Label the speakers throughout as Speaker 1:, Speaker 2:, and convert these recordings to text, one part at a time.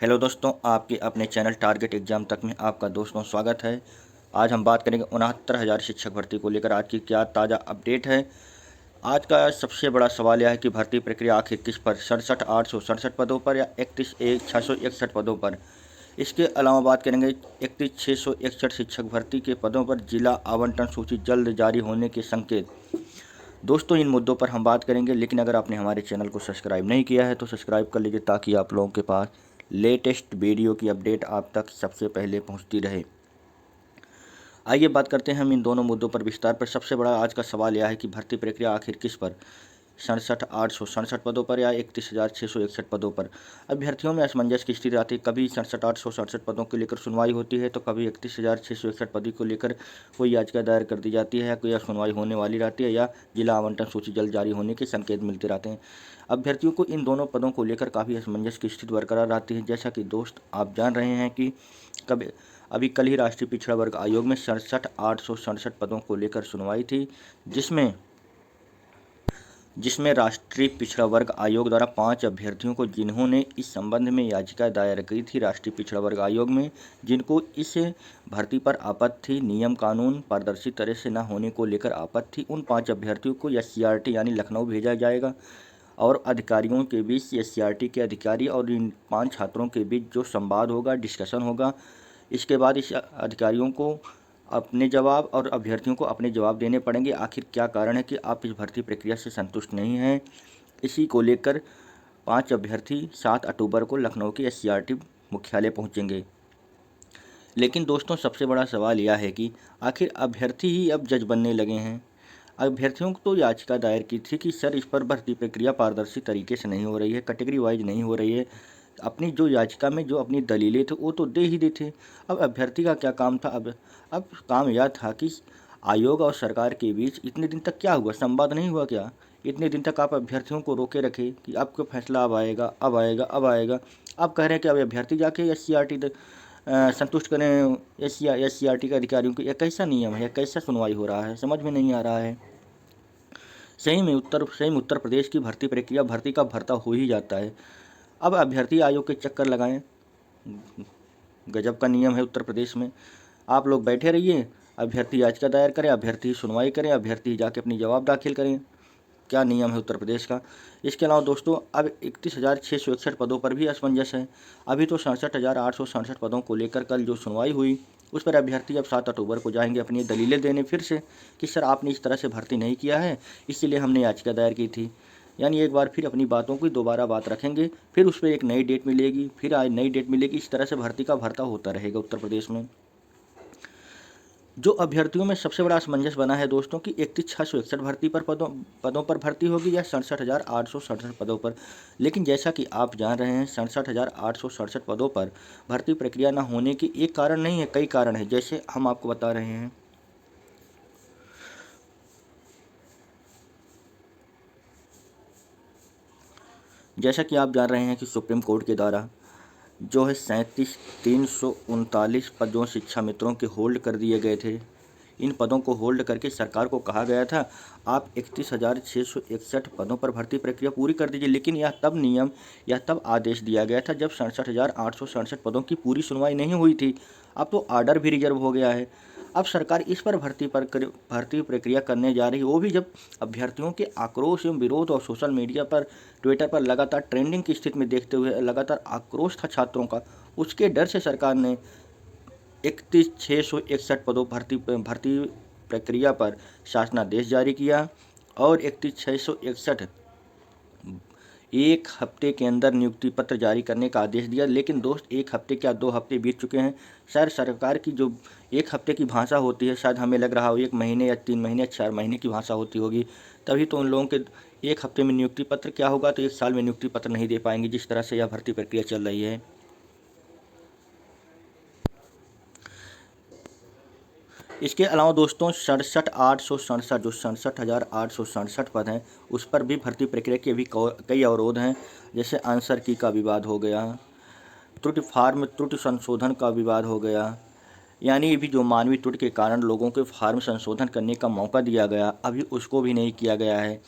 Speaker 1: Hello दोस्तों, आपके अपने चैनल टारगेट एग्जाम तक में आपका दोस्तों स्वागत है। आज हम बात करेंगे 69,000 शिक्षक भर्ती को लेकर आज की क्या ताज़ा अपडेट है। आज का सबसे बड़ा सवाल यह है कि भर्ती प्रक्रिया आखिर किस पर 67,867 पदों पर या 31,661 पदों पर। इसके अलावा बात करेंगे 31,661 शिक्षक भर्ती के पदों पर जिला आवंटन सूची जल्द जारी होने के संकेत। दोस्तों, इन मुद्दों पर हम बात करेंगे, लेकिन अगर आपने हमारे चैनल को सब्सक्राइब नहीं किया है तो सब्सक्राइब कर लीजिए ताकि आप लोगों के पास लेटेस्ट वीडियो की अपडेट आप तक सबसे पहले पहुंचती रहे। आइए बात करते हैं हम इन दोनों मुद्दों पर विस्तार पर। सबसे बड़ा आज का सवाल यह है कि भर्ती प्रक्रिया आखिर किस पर 67,867 पदों पर या 31,661 पदों पर। अभ्यर्थियों में असमंजस की स्थिति आती है। कभी 67,867 पदों को लेकर सुनवाई होती है तो कभी 31,661 पदों को लेकर कोई याचिका दायर कर दी जाती है, कोई सुनवाई होने वाली रहती है या जिला आवंटन सूची जल्द जारी होने के संकेत मिलते रहते हैं। अभ्यर्थियों को इन दोनों पदों को लेकर काफ़ी असमंजस की स्थिति बरकरार रहती है। जैसा कि दोस्त आप जान रहे हैं कि कभी अभी कल ही राष्ट्रीय पिछड़ा वर्ग आयोग में 67,867 पदों को लेकर सुनवाई थी, जिसमें राष्ट्रीय पिछड़ा वर्ग आयोग द्वारा 5 अभ्यर्थियों को, जिन्होंने इस संबंध में याचिका दायर की थी राष्ट्रीय पिछड़ा वर्ग आयोग में, जिनको इस भर्ती पर आपत्ति थी, नियम कानून पारदर्शी तरह से न होने को लेकर आपत्ति थी, उन 5 अभ्यर्थियों को एससीईआरटी यानी लखनऊ भेजा जाएगा और अधिकारियों के बीच एससीईआरटी के अधिकारी और इन 5 छात्रों के बीच जो संवाद होगा, डिस्कशन होगा। इसके बाद इस अधिकारियों को अपने जवाब और अभ्यर्थियों को अपने जवाब देने पड़ेंगे। आखिर क्या कारण है कि आप इस भर्ती प्रक्रिया से संतुष्ट नहीं हैं। इसी को लेकर 5 अभ्यर्थी 7 अक्टूबर को लखनऊ के एससीईआरटी मुख्यालय पहुंचेंगे। लेकिन दोस्तों, सबसे बड़ा सवाल यह है कि आखिर अभ्यर्थी ही अब जज बनने लगे हैं। अभ्यर्थियों को तो याचिका दायर की थी कि सर, इस पर भर्ती प्रक्रिया पारदर्शी तरीके से नहीं हो रही है, कैटेगरी वाइज नहीं हो रही है। अपनी जो याचिका में जो अपनी दलीलें थे वो तो दे ही दी थे। अब अभ्यर्थी का क्या काम था। अब काम यह था कि आयोग और सरकार के बीच इतने दिन तक क्या हुआ, संवाद नहीं हुआ क्या। इतने दिन तक आप अभ्यर्थियों को रोके रखे कि आपका फैसला अब आएगा, अब आएगा, अब आएगा। आप कह रहे हैं कि अब अभ्यर्थी जाके एससीईआरटी संतुष्ट करें एससीईआरटी के अधिकारियों को। यह कैसा नियम है, यह कैसा सुनवाई हो रहा है, समझ में नहीं आ रहा है। सही में उत्तर प्रदेश की भर्ती प्रक्रिया भर्ती का भर्ता हो ही जाता है। अब अभ्यर्थी आयोग के चक्कर लगाएं, गजब का नियम है उत्तर प्रदेश में। आप लोग बैठे रहिए, अभ्यर्थी याचिका दायर करें, अभ्यर्थी सुनवाई करें, अभ्यर्थी जाके अपनी जवाब दाखिल करें। क्या नियम है उत्तर प्रदेश का। इसके अलावा दोस्तों, अब 31,661 पदों पर भी असमंजस है। अभी तो 67,867 पदों को लेकर कल जो सुनवाई हुई उस पर अभ्यर्थी अब 7 अक्टूबर को जाएंगे अपनी दलीलें देने फिर से कि सर, आपने इस तरह से भर्ती नहीं किया है, इसीलिए हमने याचिका दायर की थी। यानी एक बार फिर अपनी बातों की दोबारा बात रखेंगे, फिर उस पर एक नई डेट मिलेगी, फिर आज नई डेट मिलेगी। इस तरह से भर्ती का भर्ता होता रहेगा उत्तर प्रदेश में। जो अभ्यर्थियों में सबसे बड़ा असमंजस बना है दोस्तों कि 31,661 भर्ती पर पदों पर भर्ती होगी या 67,867 पदों पर। लेकिन जैसा कि आप जान रहे हैं, 67,867 पदों पर भर्ती प्रक्रिया न होने की एक कारण नहीं है, कई कारण है, जैसे हम आपको बता रहे हैं। जैसा कि आप जान रहे हैं कि सुप्रीम कोर्ट के द्वारा जो है 37,339 पदों शिक्षा मित्रों के होल्ड कर दिए गए थे। इन पदों को होल्ड करके सरकार को कहा गया था आप 31,661 पदों पर भर्ती प्रक्रिया पूरी कर दीजिए। लेकिन यह तब आदेश दिया गया था जब 67,867 पदों की पूरी सुनवाई नहीं हुई थी। अब तो आर्डर भी रिजर्व हो गया है। अब सरकार इस पर भर्ती प्रक्रिया करने जा रही है, वो भी जब अभ्यर्थियों के आक्रोश एवं विरोध और सोशल मीडिया पर, ट्विटर पर लगातार ट्रेंडिंग की स्थिति में देखते हुए लगातार आक्रोश था छात्रों का। उसके डर से सरकार ने 31,661 पदों भर्ती प्रक्रिया पर शासनादेश जारी किया और 31,661 एक हफ्ते के अंदर नियुक्ति पत्र जारी करने का आदेश दिया। लेकिन दोस्त, एक हफ्ते क्या 2 हफ्ते बीत चुके हैं। शायद सरकार की जो एक हफ्ते की भाषा होती है, शायद हमें लग रहा हो 1 महीने या 3 महीने या 4 महीने की भाषा होती होगी। तभी तो उन लोगों के एक हफ्ते में नियुक्ति पत्र क्या होगा, तो 1 साल में नियुक्ति पत्र नहीं दे पाएंगे जिस तरह से यह भर्ती प्रक्रिया चल रही है। इसके अलावा दोस्तों, 67,867 जो 67,867 पद हैं उस पर भी भर्ती प्रक्रिया के भी कई अवरोध हैं। जैसे आंसर की का विवाद हो गया, त्रुटि संशोधन का विवाद हो गया। यानी ये भी जो मानवीय त्रुटि के कारण लोगों के फार्म संशोधन करने का मौका दिया गया, अभी उसको भी नहीं किया गया है।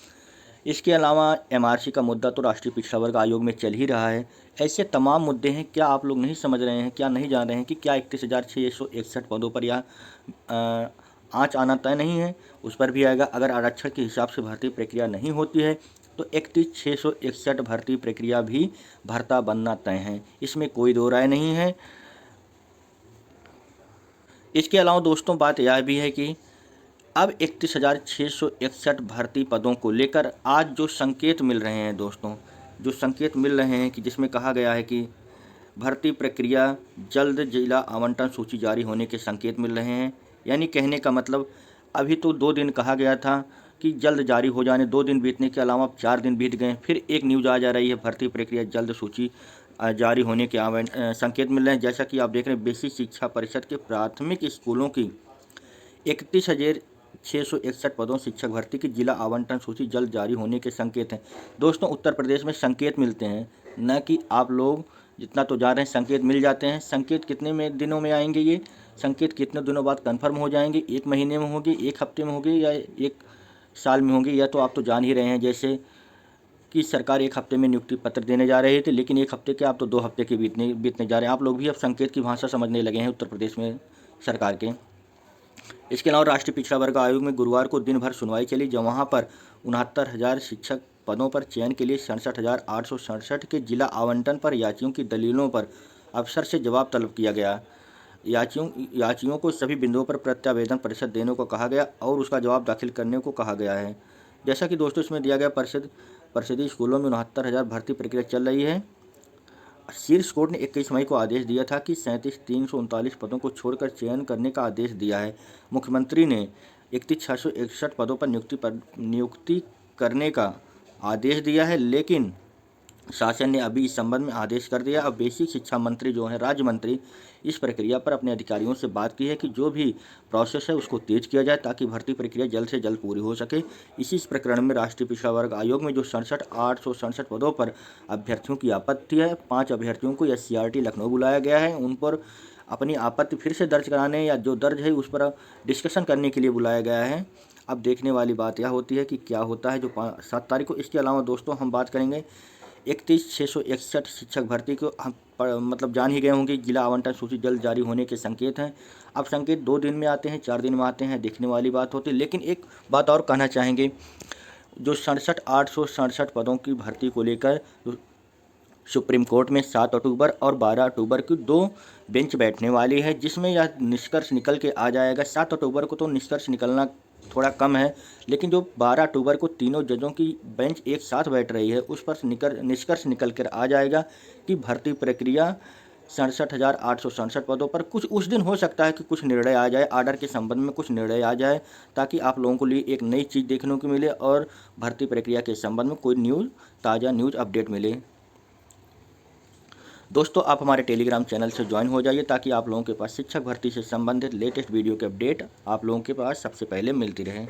Speaker 1: इसके अलावा एमआरसी का मुद्दा तो राष्ट्रीय पिछड़ा वर्ग आयोग में चल ही रहा है। ऐसे तमाम मुद्दे हैं, क्या आप लोग नहीं समझ रहे हैं, क्या नहीं जान रहे हैं कि क्या 31,661 पदों पर यह आँच आना तय नहीं है? उस पर भी आएगा। अगर आरक्षण के हिसाब से भर्ती प्रक्रिया नहीं होती है तो 31,661 भर्ती प्रक्रिया भी भर्ता बनना तय है, इसमें कोई दो राय नहीं है। इसके अलावा दोस्तों बात यह भी है कि अब 31,661 भर्ती पदों को लेकर आज जो संकेत मिल रहे हैं दोस्तों, जो संकेत मिल रहे हैं कि जिसमें कहा गया है कि भर्ती प्रक्रिया जल्द जिला आवंटन सूची जारी होने के संकेत मिल रहे हैं। यानी कहने का मतलब अभी तो 2 दिन कहा गया था कि जल्द जारी हो जाने, 2 दिन बीतने के अलावा अब 4 दिन बीत गए, फिर एक न्यूज़ आ जा रही है भर्ती प्रक्रिया जल्द सूची जारी होने के संकेत मिल रहे हैं। जैसा कि आप देख रहे हैं, बेसिक शिक्षा परिषद के प्राथमिक स्कूलों की 31,661 पदों शिक्षक भर्ती की जिला आवंटन सूची जल्द जारी होने के संकेत हैं। दोस्तों उत्तर प्रदेश में संकेत मिलते हैं, न कि आप लोग जितना तो जा रहे हैं संकेत मिल जाते हैं। संकेत कितने दिनों में आएंगे? ये संकेत कितने दिनों बाद कंफर्म हो जाएंगे? 1 महीने में होंगे, 1 हफ्ते में होंगे या 1 साल में होंगे? या तो आप तो जान ही रहे हैं जैसे कि सरकार 1 हफ्ते में नियुक्ति पत्र देने जा रही थी, लेकिन 1 हफ्ते के आप तो 2 हफ्ते के बीतने जा रहे हैं। आप लोग भी अब संकेत की भाषा समझने लगे हैं उत्तर प्रदेश में सरकार के। इसके अलावा राष्ट्रीय पिछड़ा वर्ग आयोग में गुरुवार को दिन भर सुनवाई चली, जब वहां पर 69,000 शिक्षक पदों पर चयन के लिए 67,867 के जिला आवंटन पर याचियों की दलीलों पर अफसर से जवाब तलब किया गया। याचियों को सभी बिंदुओं पर प्रत्यावेदन परिषद देने को कहा गया और उसका जवाब दाखिल करने को कहा गया है। जैसा कि दोस्तों इसमें दिया गया, परिषदीय स्कूलों में 69,000 भर्ती प्रक्रिया चल रही है। शीर्ष कोर्ट ने 21 मई को आदेश दिया था कि 37,339 पदों को छोड़कर चयन करने का आदेश दिया है। मुख्यमंत्री ने 31,661 पदों पर नियुक्ति करने का आदेश दिया है, लेकिन शासन ने अभी इस संबंध में आदेश कर दिया। अब बेसिक शिक्षा मंत्री जो है, राज्य मंत्री, इस प्रक्रिया पर अपने अधिकारियों से बात की है कि जो भी प्रोसेस है उसको तेज किया जाए ताकि भर्ती प्रक्रिया जल्द से जल्द पूरी हो सके। इसी प्रकरण में राष्ट्रीय पिछड़ा वर्ग आयोग में जो 67,867 पदों पर अभ्यर्थियों की आपत्ति है, 5 अभ्यर्थियों को SCRT लखनऊ बुलाया गया है। उन पर अपनी आपत्ति फिर से दर्ज कराने या जो दर्ज है उस पर डिस्कशन करने के लिए बुलाया गया है। अब देखने वाली बात यह होती है कि क्या होता है जो 7 तारीख को। इसके अलावा दोस्तों हम बात करेंगे 31,661 शिक्षक भर्ती को हम मतलब जान ही गए होंगे, जिला आवंटन सूची जल्द जारी होने के संकेत हैं। अब संकेत 2 दिन में आते हैं, 4 दिन में आते हैं, देखने वाली बात होती है। लेकिन एक बात और कहना चाहेंगे, जो 67,867 पदों की भर्ती को लेकर सुप्रीम कोर्ट में 7 अक्टूबर और 12 अक्टूबर की 2 बेंच बैठने वाली है, जिसमें यह निष्कर्ष निकल के आ जाएगा। 7 अक्टूबर को तो निष्कर्ष निकलना थोड़ा कम है, लेकिन जो 12 अक्टूबर को तीनों जजों की बेंच एक साथ बैठ रही है उस पर निष्कर्ष निकल कर आ जाएगा कि भर्ती प्रक्रिया 67,867 पदों पर कुछ उस दिन हो सकता है कि कुछ निर्णय आ जाए, आर्डर के संबंध में कुछ निर्णय आ जाए, ताकि आप लोगों को लिए एक नई चीज़ देखने को मिले और भर्ती प्रक्रिया के संबंध में कोई ताज़ा न्यूज़ अपडेट मिले। दोस्तों आप हमारे टेलीग्राम चैनल से ज्वाइन हो जाइए ताकि आप लोगों के पास शिक्षक भर्ती से संबंधित लेटेस्ट वीडियो के अपडेट आप लोगों के पास सबसे पहले मिलती रहे।